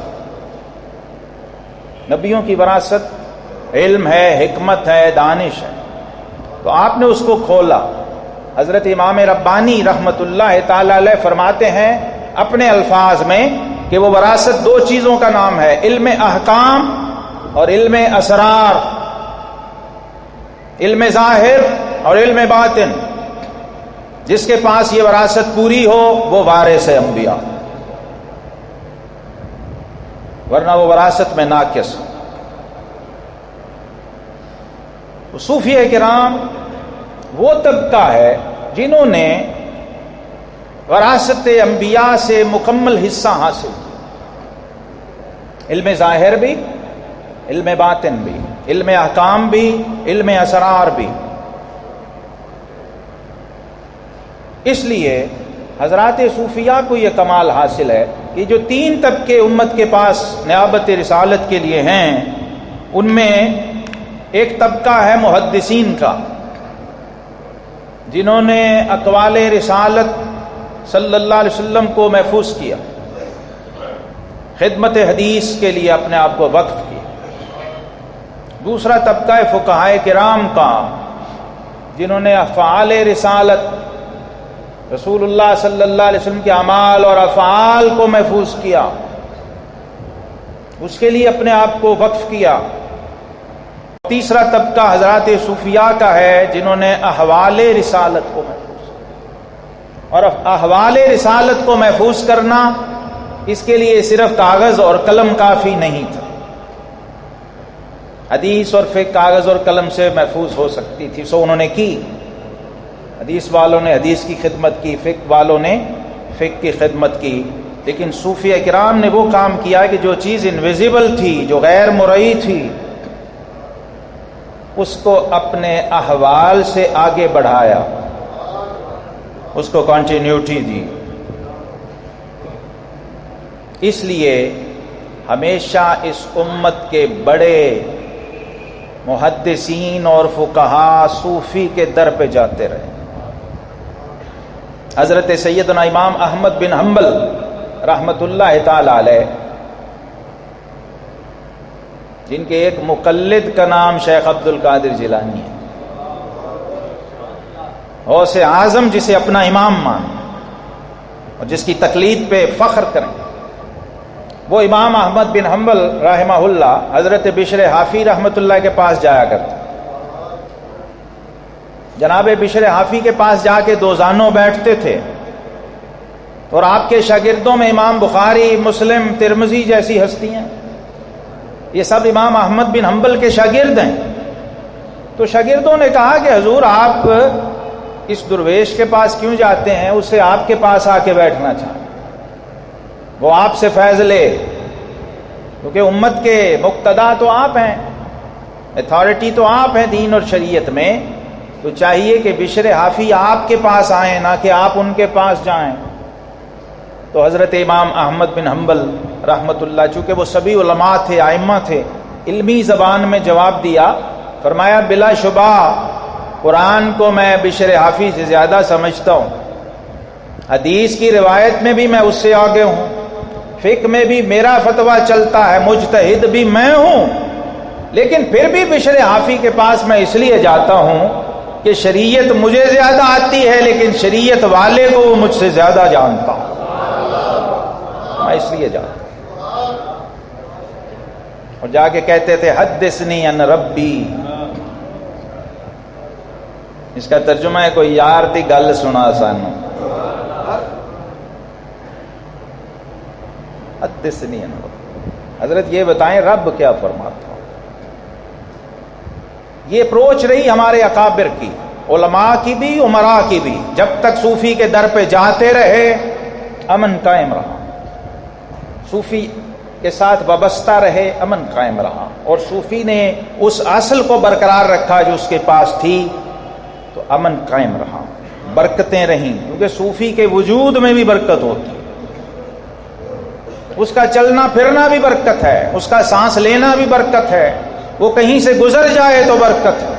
نبیوں کی وراثت علم ہے، حکمت ہے، دانش ہے۔ تو آپ نے اس کو کھولا۔ حضرت امام ربانی رحمت اللہ تعالی علیہ فرماتے ہیں اپنے الفاظ میں کہ وہ وراثت 2 چیزوں کا نام ہے، علم احکام اور علم اسرار، علم ظاہر اور علم باطن۔ جس کے پاس یہ وراثت پوری ہو وہ وارث ہے انبیاء، ورنہ وہ وراثت میں ناقص۔ صوفیہ کرام وہ طبقہ ہے جنہوں نے وراثت انبیاء سے مکمل حصہ حاصل کیا، علم ظاہر بھی، علم باطن بھی، علم احکام بھی، علم اسرار بھی۔ اس لیے حضرات صوفیاء کو یہ کمال حاصل ہے کہ جو 3 طبقے امت کے پاس نیابت رسالت کے لیے ہیں، ان میں ایک طبقہ ہے محدثین کا، جنہوں نے اقوال رسالت صلی اللہ علیہ وسلم کو محفوظ کیا، خدمت حدیث کے لیے اپنے آپ کو وقف کیا۔ دوسرا طبقہ ہے فقہائے کرام کا، جنہوں نے افعال رسالت رسول اللہ صلی اللہ علیہ وسلم کے اعمال اور افعال کو محفوظ کیا، اس کے لیے اپنے آپ کو وقف کیا۔ تیسرا طبقہ حضرات صوفیاء کا ہے جنہوں نے احوال رسالت کو محفوظ کیا، اور احوال رسالت کو محفوظ کرنا اس کے لیے صرف کاغذ اور قلم کافی نہیں تھا۔ حدیث اور فقہ کاغذ اور قلم سے محفوظ ہو سکتی تھی، سو انہوں نے کی۔ حدیث والوں نے حدیث کی خدمت کی، فقہ والوں نے فقہ کی خدمت کی، لیکن صوفیہ کرام نے وہ کام کیا کہ جو چیز انویزیبل تھی، جو غیر مرئی تھی، اس کو اپنے احوال سے آگے بڑھایا، اس کو کنٹینیوٹی دی۔ اس لیے ہمیشہ اس امت کے بڑے محدثین اور فقہا صوفی کے در پہ جاتے رہے۔ حضرت سیدنا امام احمد بن حنبل رحمت اللہ تعالی علیہ، جن کے ایک مقلد کا نام شیخ عبد القادر جیلانی ہے، غوث اعظم جسے اپنا امام مانے اور جس کی تقلید پہ فخر کریں، وہ امام احمد بن حنبل رحمہ اللہ حضرت بشر حافی رحمت اللہ کے پاس جایا کرتے۔ جناب بشر حافی کے پاس جا کے 2 زانوں بیٹھتے تھے، اور آپ کے شاگردوں میں امام بخاری، مسلم، ترمذی جیسی ہستیاں، یہ سب امام احمد بن حنبل کے شاگرد ہیں۔ تو شاگردوں نے کہا کہ حضور آپ اس درویش کے پاس کیوں جاتے ہیں، اسے آپ کے پاس آ کے بیٹھنا چاہیں، وہ آپ سے فیض لے، کیونکہ امت کے مقتدا تو آپ ہیں، اتھارٹی تو آپ ہیں دین اور شریعت میں، تو چاہیے کہ بشر حافی آپ کے پاس آئیں، نہ کہ آپ ان کے پاس جائیں۔ تو حضرت امام احمد بن حنبل رحمت اللہ، چونکہ وہ سبھی علماء تھے، ائمہ تھے، علمی زبان میں جواب دیا، فرمایا بلا شبہ قرآن کو میں بشر حافی سے زیادہ سمجھتا ہوں، حدیث کی روایت میں بھی میں اس سے آگے ہوں، فقہ میں بھی میرا فتویٰ چلتا ہے، مجتہد بھی میں ہوں، لیکن پھر بھی بشر حافی کے پاس میں اس لیے جاتا ہوں کہ شریعت مجھے زیادہ آتی ہے، لیکن شریعت والے کو وہ مجھ سے زیادہ جانتا ہوں، میں اس لیے جاتا ہوں۔ اور جا کے کہتے تھے حدثنی ان ربی، اس کا ترجمہ ہے کوئی یار دی گل سنا سانو، حدثنی ان ربی، حضرت یہ بتائیں رب کیا فرماتا ہوں۔ یہ اپروچ رہی ہمارے اکابر کی، علماء کی بھی، امراء کی بھی، جب تک صوفی کے در پہ جاتے رہے امن قائم رہا، صوفی کے ساتھ وابستہ رہے امن قائم رہا، اور صوفی نے اس اصل کو برقرار رکھا جو اس کے پاس تھی تو امن قائم رہا، برکتیں رہیں، کیونکہ صوفی کے وجود میں بھی برکت ہوتی ہے، اس کا چلنا پھرنا بھی برکت ہے، اس کا سانس لینا بھی برکت ہے، وہ کہیں سے گزر جائے تو برکت ہے۔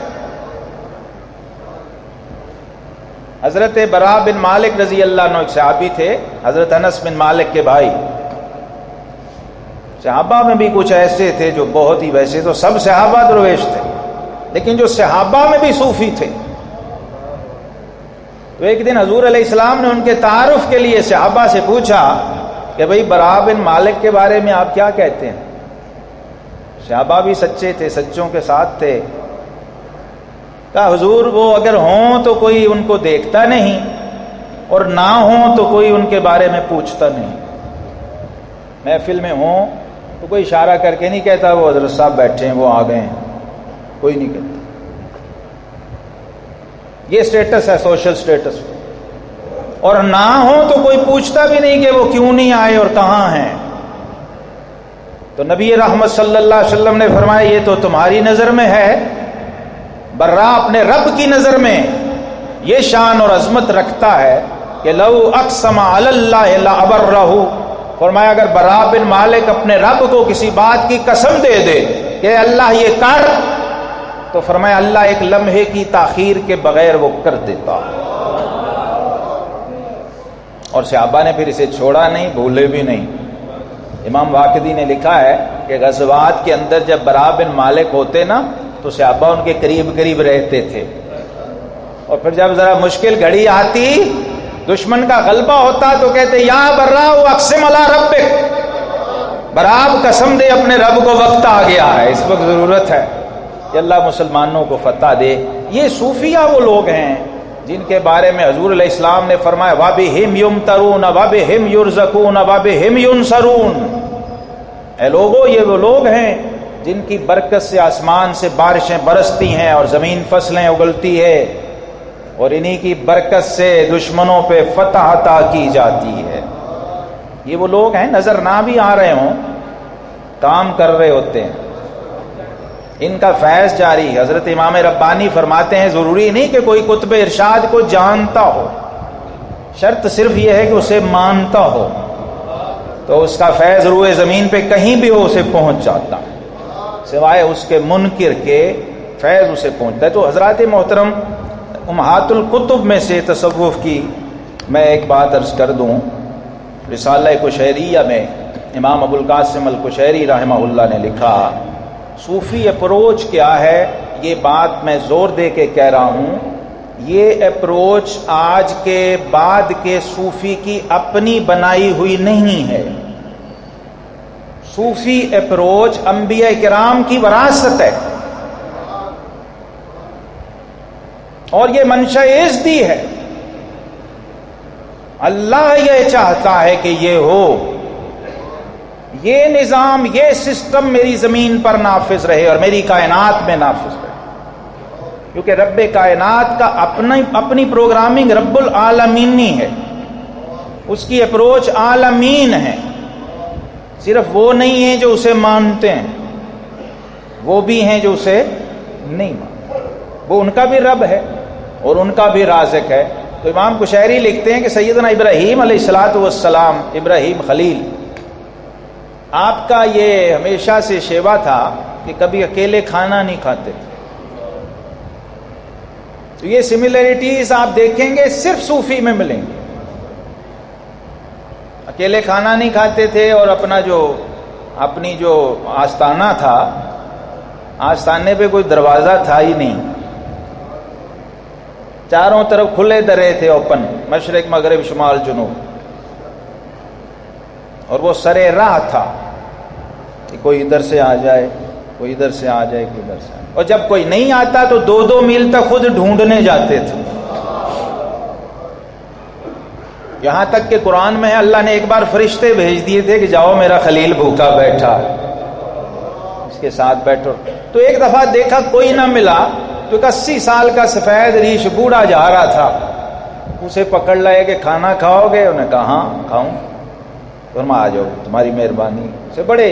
حضرت برا بن مالک رضی اللہ عنہ ایک صحابی تھے، حضرت انس بن مالک کے بھائی۔ صحابہ میں بھی کچھ ایسے تھے جو بہت ہی، ویسے تو سب صحابہ درویش تھے، لیکن جو صحابہ میں بھی صوفی تھے۔ تو ایک دن حضور علیہ السلام نے ان کے تعارف کے لیے صحابہ سے پوچھا کہ بھئی برا بن مالک کے بارے میں آپ کیا کہتے ہیں؟ صحابہ بھی سچے تھے، سچوں کے ساتھ تھے۔ کہا حضور وہ اگر ہوں تو کوئی ان کو دیکھتا نہیں، اور نہ ہوں تو کوئی ان کے بارے میں پوچھتا نہیں۔ محفل میں ہوں تو کوئی اشارہ کر کے نہیں کہتا وہ حضرت صاحب بیٹھے ہیں، وہ آ گئے ہیں، کوئی نہیں کہتا۔ یہ سٹیٹس ہے، سوشل سٹیٹس۔ اور نہ ہو تو کوئی پوچھتا بھی نہیں کہ وہ کیوں نہیں آئے اور کہاں ہیں۔ تو نبی رحمت صلی اللہ علیہ وسلم نے فرمایا یہ تو تمہاری نظر میں ہے، برا اپنے رب کی نظر میں یہ شان اور عظمت رکھتا ہے کہ لو اقسم علی اللہ لابرہ، فرمایا اگر برا بن مالک اپنے رب کو کسی بات کی قسم دے دے کہ اللہ یہ کر، تو فرمایا اللہ ایک لمحے کی تاخیر کے بغیر وہ کر دیتا۔ اور صحابہ نے پھر اسے چھوڑا نہیں، بھولے بھی نہیں۔ امام واقدی نے لکھا ہے کہ غزوات کے اندر جب برا بن مالک ہوتے نا تو صحابہ ان کے قریب قریب رہتے تھے، اور پھر جب ذرا مشکل گھڑی آتی، دشمن کا غلبہ ہوتا تو کہتے یا برا اقسم علی ربک، برا قسم دے اپنے رب کو، وقت آ گیا ہے، اس وقت ضرورت ہے کہ اللہ مسلمانوں کو فتح دے۔ یہ صوفیہ وہ لوگ ہیں جن کے بارے میں حضور علیہ السلام نے فرمایا وَبِهِمْ يُمْتَرُونَ وَبِهِمْ يُرْزَقُونَ وَبِهِمْ يُنْصَرُونَ، اے لوگو یہ وہ لوگ ہیں جن کی برکت سے آسمان سے بارشیں برستی ہیں اور زمین فصلیں اگلتی ہے، اور انہی کی برکت سے دشمنوں پہ فتح عطا کی جاتی ہے۔ یہ وہ لوگ ہیں، نظر نہ بھی آ رہے ہوں، کام کر رہے ہوتے ہیں، ان کا فیض جاری۔ حضرت امام ربانی فرماتے ہیں ضروری نہیں کہ کوئی قطب ارشاد کو جانتا ہو، شرط صرف یہ ہے کہ اسے مانتا ہو، تو اس کا فیض روئے زمین پہ کہیں بھی ہو اسے پہنچ جاتا، سوائے اس کے منکر کے فیض اسے پہنچتا ہے۔ تو حضرات محترم، امہات الکتب میں سے تصوف کی میں ایک بات عرض کر دوں، رسالہ قشیریہ میں امام ابو القاسم القشیری رحمہ اللہ نے لکھا صوفی اپروچ کیا ہے، یہ بات میں زور دے کے کہہ رہا ہوں، یہ اپروچ آج کے بعد کے صوفی کی اپنی بنائی ہوئی نہیں ہے۔ صوفی اپروچ انبیاء کرام کی وراثت ہے، اور یہ منشأ ازدی ہے۔ اللہ یہ چاہتا ہے کہ یہ ہو، یہ نظام، یہ سسٹم میری زمین پر نافذ رہے اور میری کائنات میں نافذ رہے، کیونکہ رب کائنات کا اپنی پروگرامنگ رب العالمینی ہے، اس کی اپروچ عالمین ہے، صرف وہ نہیں ہیں جو اسے مانتے ہیں، وہ بھی ہیں جو اسے نہیں مانتے، وہ ان کا بھی رب ہے اور ان کا بھی رازق ہے۔ تو امام قشیری لکھتے ہیں کہ سیدنا ابراہیم علیہ الصلوۃ والسلام، ابراہیم خلیل، آپ کا یہ ہمیشہ سے شیوا تھا کہ کبھی اکیلے کھانا نہیں کھاتے تھے۔ تو یہ سملیرٹیز آپ دیکھیں گے صرف صوفی میں ملیں گے، اکیلے کھانا نہیں کھاتے تھے، اور اپنی جو آستانہ تھا آستانے پہ کوئی دروازہ تھا ہی نہیں، چاروں طرف کھلے درے تھے، اوپن، مشرق مغرب شمال جنوب، اور وہ سرے راہ تھا کہ کوئی ادھر سے آ جائے، کوئی ادھر سے آ جائے، کوئی ادھر سے آ جائے، اور جب کوئی نہیں آتا تو 2-2 میل تک خود ڈھونڈنے جاتے تھے۔ یہاں تک کہ قرآن میں ہے اللہ نے ایک بار فرشتے بھیج دیے تھے کہ جاؤ میرا خلیل بھوکا بیٹھا ہے، اس کے ساتھ بیٹھو۔ تو ایک دفعہ دیکھا کوئی نہ ملا تو ایک 80 سال کا سفید ریش بوڑھا جا رہا تھا، اسے پکڑ لائے کہ کھانا کھاؤ گے؟ انہوں نے کہا ہاں کھاؤں۔ فرمایا آ جاؤ تمہاری مہربانی سے، بڑے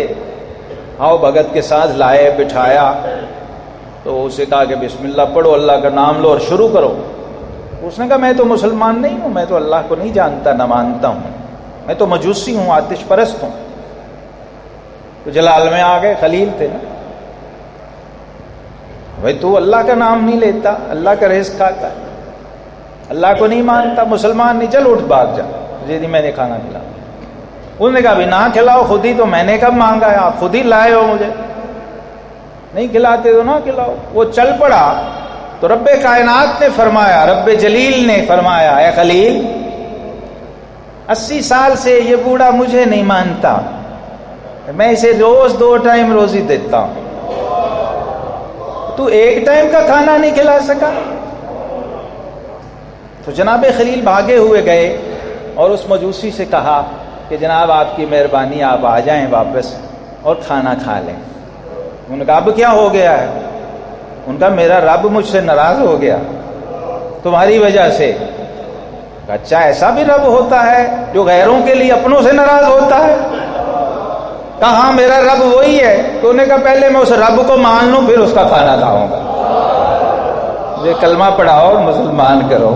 آؤ بھگت کے ساتھ لائے، بٹھایا، تو اسے کہا کہ بسم اللہ پڑھو، اللہ کا نام لو اور شروع کرو۔ اس نے کہا میں تو مسلمان نہیں ہوں، میں تو اللہ کو نہیں جانتا نہ مانتا ہوں، میں تو مجوسی ہوں، آتش پرست ہوں۔ تو جلال میں آ گئے، خلیل تھے نا، بھائی تو اللہ کا نام نہیں لیتا، اللہ کا رزق کھاتا ہے، اللہ کو نہیں مانتا، مسلمان نہیں، چل اٹھ بھاگ جا، مجھے نہیں، میں نے کھانا کھلایا۔ انہوں نے کہا بھی نہ کھلاؤ، خود ہی تو میں نے کب مانگا ہے، آپ خود ہی لائے ہو، مجھے نہیں کھلاتے تو نہ کھلاؤ۔ وہ چل پڑا تو رب کائنات نے فرمایا، رب جلیل نے فرمایا، اے خلیل 80 سال سے یہ بوڑھا مجھے نہیں مانتا، میں اسے روز 2 ٹائم روزی دیتا ہوں، تو 1 ٹائم کا کھانا نہیں کھلا سکا؟ تو جناب خلیل بھاگے ہوئے گئے اور اس مجوسی سے کہا کہ جناب آپ کی مہربانی، آپ آ جائیں واپس اور کھانا کھا لیں۔ انہوں نے کہا اب کیا ہو گیا ہے؟ ان کا میرا رب مجھ سے ناراض ہو گیا تمہاری وجہ سے۔ اچھا ایسا بھی رب ہوتا ہے جو غیروں کے لیے اپنوں سے ناراض ہوتا ہے؟ کہا ہاں میرا رب وہی ہے۔ تو انہوں نے کہا پہلے میں اس رب کو مان لوں پھر اس کا کھانا کھاؤں گا، مجھے کلمہ پڑھاؤ اور مسلمان کرو۔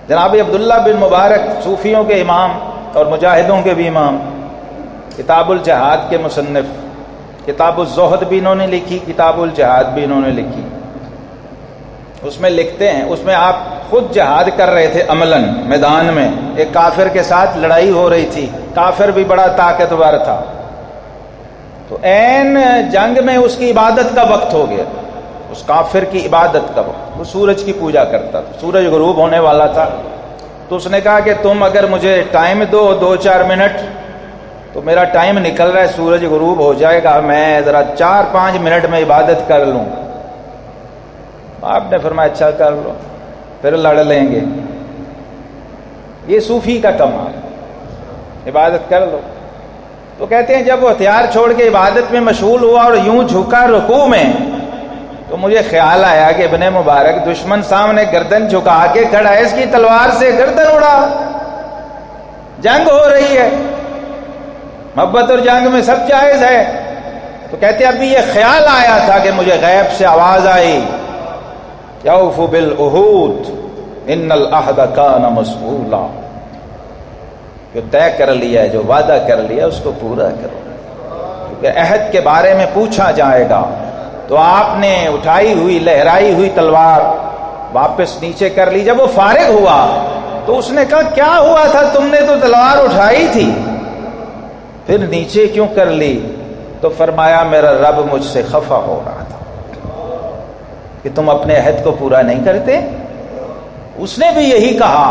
جناب عبداللہ بن مبارک صوفیوں کے امام اور مجاہدوں کے بھی امام، کتاب الجہاد کے مصنف، کتاب الزہد بھی انہوں نے لکھی، کتاب الجہاد بھی انہوں نے لکھی۔ اس میں لکھتے ہیں، اس میں آپ خود جہاد کر رہے تھے عملاً میدان میں، ایک کافر کے ساتھ لڑائی ہو رہی تھی، کافر بھی بڑا طاقتور تھا، تو عین جنگ میں اس کی عبادت کا وقت ہو گیا، اس کافر کی عبادت کا وقت، وہ سورج کی پوجا کرتا تھا، سورج غروب ہونے والا تھا۔ تو اس نے کہا کہ تم اگر مجھے ٹائم دو 2-4 منٹ، تو میرا ٹائم نکل رہا ہے، سورج غروب ہو جائے گا، میں ذرا 4-5 منٹ میں عبادت کر لوں۔ آپ نے فرمایا اچھا کر لو، پھر لڑ لیں گے۔ یہ صوفی کا کمال، عبادت کر لو۔ تو کہتے ہیں جب وہ ہتھیار چھوڑ کے عبادت میں مشغول ہوا اور یوں جھکا رکوع میں، تو مجھے خیال آیا کہ ابن مبارک دشمن سامنے گردن جھکا کے کھڑا ہے، اس کی تلوار سے گردن اڑا، جنگ ہو رہی ہے، محبت اور جنگ میں سب جائز ہے۔ تو کہتے ہیں ابھی یہ خیال آیا تھا کہ مجھے غیب سے آواز آئی، یوفوا بالعہود ان العہد کان مسئولا، جو طے کر لیا ہے، جو وعدہ کر لیا اس کو پورا کرو، کیونکہ عہد کے بارے میں پوچھا جائے گا۔ تو آپ نے اٹھائی ہوئی لہرائی ہوئی تلوار واپس نیچے کر لی۔ جب وہ فارغ ہوا تو اس نے کہا کیا ہوا تھا، تم نے تو تلوار اٹھائی تھی، پھر نیچے کیوں کر لی؟ تو فرمایا میرا رب مجھ سے خفا ہو رہا تھا کہ تم اپنے عہد کو پورا نہیں کرتے۔ اس نے بھی یہی کہا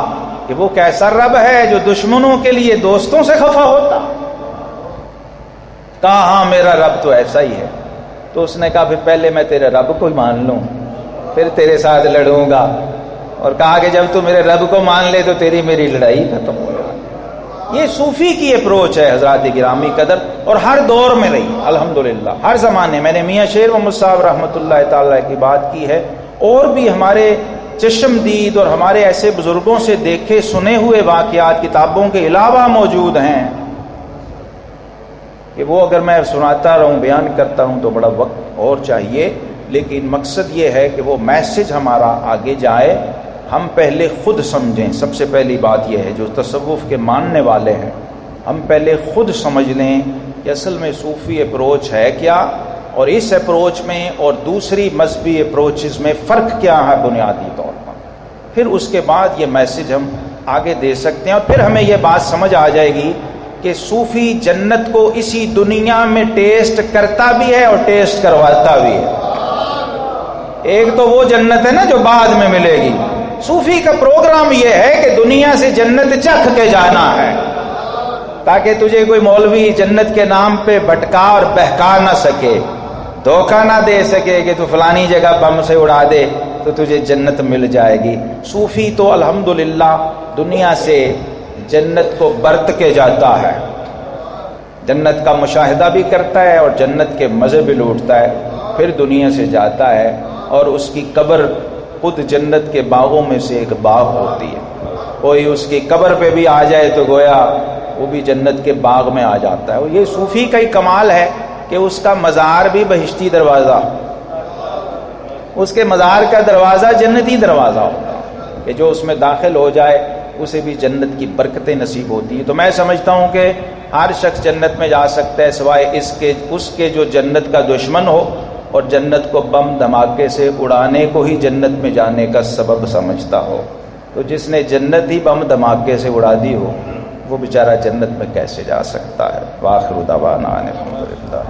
کہ وہ کیسا رب ہے جو دشمنوں کے لیے دوستوں سے خفا ہوتا؟ کہا ہاں میرا رب تو ایسا ہی ہے۔ تو اس نے کہا پھر پہلے میں تیرے رب کو ہی مان لوں، پھر تیرے ساتھ لڑوں گا، اور کہا کہ جب تو میرے رب کو مان لے تو تیری میری لڑائی ختم ہو جائے۔ یہ صوفی کی اپروچ ہے حضرات گرامی قدر، اور ہر دور میں رہی الحمدللہ، ہر زمانے۔ میں نے میاں شیر محمد صاحب رحمۃ اللہ تعالی کی بات کی ہے، اور بھی ہمارے چشمدید اور ہمارے ایسے بزرگوں سے دیکھے سنے ہوئے واقعات کتابوں کے علاوہ موجود ہیں کہ وہ اگر میں سناتا رہوں بیان کرتا ہوں تو بڑا وقت اور چاہیے، لیکن مقصد یہ ہے کہ وہ میسج ہمارا آگے جائے، ہم پہلے خود سمجھیں۔ سب سے پہلی بات یہ ہے جو تصوف کے ماننے والے ہیں، ہم پہلے خود سمجھ لیں کہ اصل میں صوفی اپروچ ہے کیا، اور اس اپروچ میں اور دوسری مذہبی اپروچز میں فرق کیا ہے بنیادی طور پر، پھر اس کے بعد یہ میسج ہم آگے دے سکتے ہیں، اور پھر ہمیں یہ بات سمجھ آ جائے گی کہ صوفی جنت کو اسی دنیا میں ٹیسٹ کرتا بھی ہے اور ٹیسٹ کرواتا بھی ہے. ایک تو وہ جنت ہے نا جو بعد میں ملے گی. صوفی کا پروگرام یہ ہے کہ دنیا سے جنت چکھ کے جانا ہے تاکہ تجھے کوئی مولوی جنت کے نام پہ بھٹکا اور بہکا نہ سکے, دھوکہ نہ دے سکے کہ تو فلانی جگہ بم سے اڑا دے تو تجھے جنت مل جائے گی. صوفی تو الحمدللہ دنیا سے جنت کو برت کے جاتا ہے, جنت کا مشاہدہ بھی کرتا ہے اور جنت کے مزے بھی لوٹتا ہے, پھر دنیا سے جاتا ہے اور اس کی قبر خود جنت کے باغوں میں سے ایک باغ ہوتی ہے. کوئی اس کی قبر پہ بھی آ جائے تو گویا وہ بھی جنت کے باغ میں آ جاتا ہے. یہ صوفی کا ہی کمال ہے کہ اس کا مزار بھی بہشتی دروازہ, اس کے مزار کا دروازہ جنتی دروازہ ہوتا ہے کہ جو اس میں داخل ہو جائے اسے بھی جنت کی برکتیں نصیب ہوتی ہیں. تو میں سمجھتا ہوں کہ ہر شخص جنت میں جا سکتا ہے سوائے اس کے جو جنت کا دشمن ہو اور جنت کو بم دھماکے سے اڑانے کو ہی جنت میں جانے کا سبب سمجھتا ہو. تو جس نے جنت ہی بم دھماکے سے اڑا دی ہو وہ بیچارہ جنت میں کیسے جا سکتا ہے. وآخر دعوانا ان الحمد للہ.